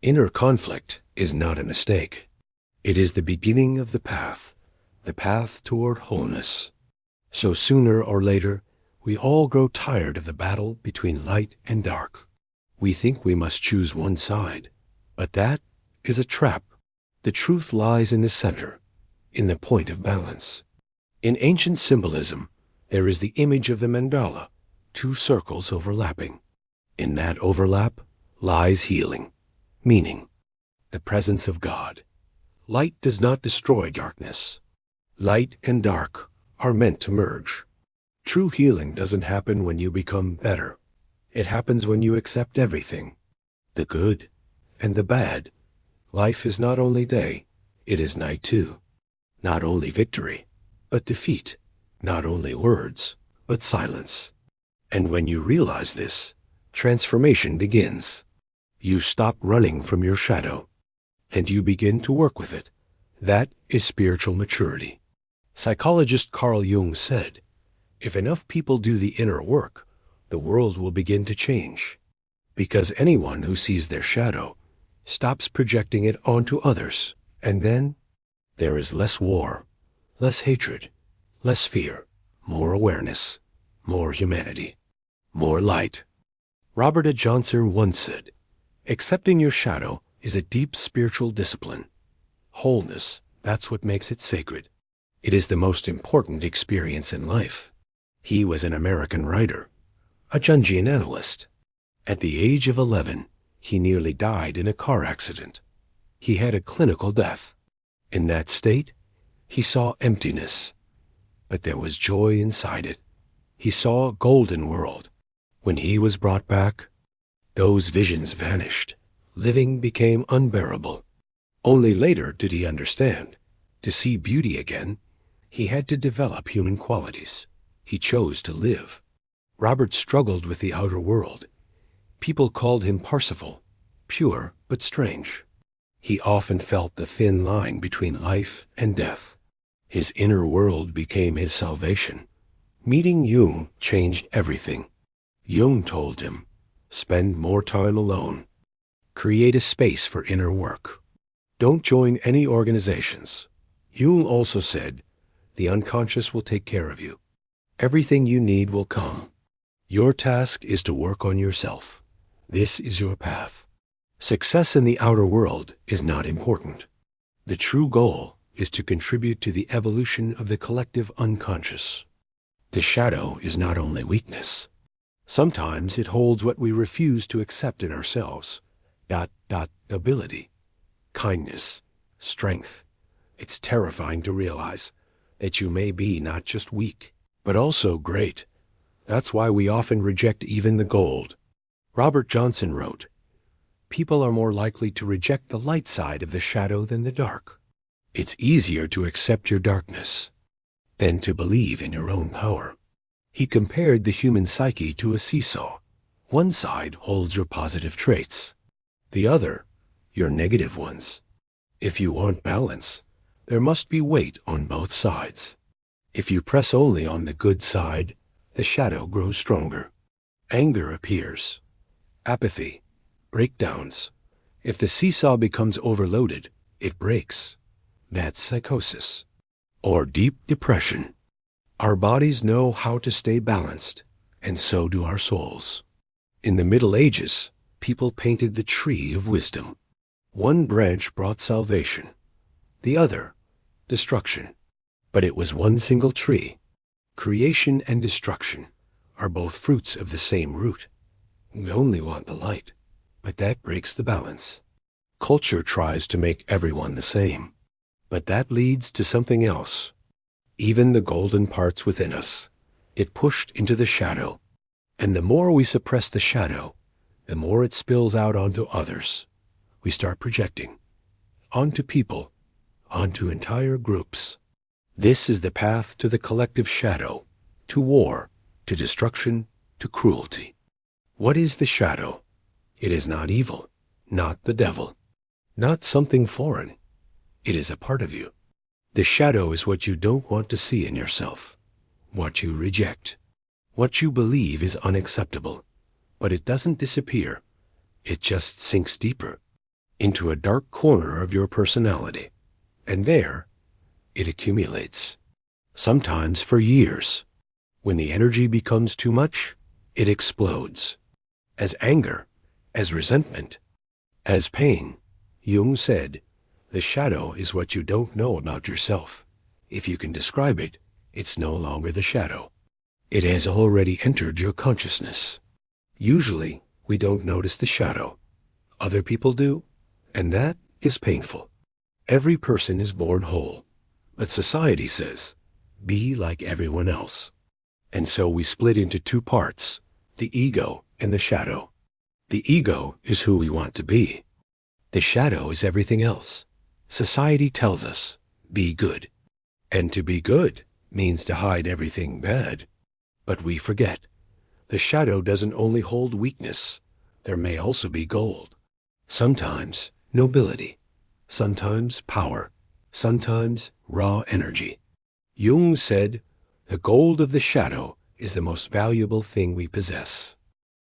Inner conflict is not a mistake. It is the beginning of the path toward wholeness. So sooner or later, we all grow tired of the battle between light and dark. We think we must choose one side, but that is a trap. The truth lies in the center, in the point of balance. In ancient symbolism, there is the image of the mandala, two circles overlapping. In that overlap lies healing, meaning, the presence of God. Light does not destroy darkness. Light and dark are meant to merge. True healing doesn't happen when you become better. It happens when you accept everything, the good and the bad. Life is not only day, it is night too. Not only victory, but defeat. Not only words, but silence. And when you realize this, transformation begins. You stop running from your shadow, and you begin to work with it. That is spiritual maturity. Psychologist Carl Jung said, if enough people do the inner work, the world will begin to change. Because anyone who sees their shadow stops projecting it onto others, and then there is less war, less hatred, less fear, more awareness, more humanity, more light. Robert A. Johnson once said, accepting your shadow is a deep spiritual discipline. Wholeness, that's what makes it sacred. It is the most important experience in life. He was an American writer, a Jungian analyst. At the age of 11, he nearly died in a car accident. He had a clinical death. In that state, he saw emptiness, but there was joy inside it. He saw a golden world. When he was brought back, those visions vanished. Living became unbearable. Only later did he understand. To see beauty again, he had to develop human qualities. He chose to live. Robert struggled with the outer world. People called him Parsifal, pure but strange. He often felt the thin line between life and death. His inner world became his salvation. Meeting Jung changed everything. Jung told him, spend more time alone. Create a space for inner work. Don't join any organizations. Jung also said, the unconscious will take care of you. Everything you need will come. Your task is to work on yourself. This is your path. Success in the outer world is not important. The true goal is to contribute to the evolution of the collective unconscious. The shadow is not only weakness. Sometimes it holds what we refuse to accept in ourselves. Ability, kindness, strength. It's terrifying to realize that you may be not just weak, but also great. That's why we often reject even the gold. Robert Johnson wrote, people are more likely to reject the light side of the shadow than the dark. It's easier to accept your darkness than to believe in your own power. He compared the human psyche to a seesaw. One side holds your positive traits, the other, your negative ones. If you want balance, there must be weight on both sides. If you press only on the good side, the shadow grows stronger. Anger appears. Apathy, breakdowns. If the seesaw becomes overloaded, it breaks. That's psychosis, or deep depression. Our bodies know how to stay balanced, and so do our souls. In the Middle Ages, people painted the tree of wisdom. One branch brought salvation, the other, destruction. But it was one single tree. Creation and destruction are both fruits of the same root. We only want the light, but that breaks the balance. Culture tries to make everyone the same, but that leads to something else. Even the golden parts within us, it pushed into the shadow. And the more we suppress the shadow, the more it spills out onto others. We start projecting onto people, onto entire groups. This is the path to the collective shadow, to war, to destruction, to cruelty. What is the shadow? It is not evil, not the devil, not something foreign. It is a part of you. The shadow is what you don't want to see in yourself, what you reject, what you believe is unacceptable. But it doesn't disappear. It just sinks deeper. into a dark corner of your personality, and there it accumulates, sometimes for years. When the energy becomes too much, it explodes. As anger, as resentment, as pain. Jung said, the shadow is what you don't know about yourself. If you can describe it, it's no longer the shadow. It has already entered your consciousness. Usually, we don't notice the shadow. Other people do, and that is painful. Every person is born whole, but society says, be like everyone else. And so we split into two parts, the ego and the shadow. The ego is who we want to be. The shadow is everything else. Society tells us, be good. And to be good means to hide everything bad. But we forget, the shadow doesn't only hold weakness. There may also be gold. Sometimes nobility. Sometimes power. Sometimes raw energy. Jung said, the gold of the shadow is the most valuable thing we possess.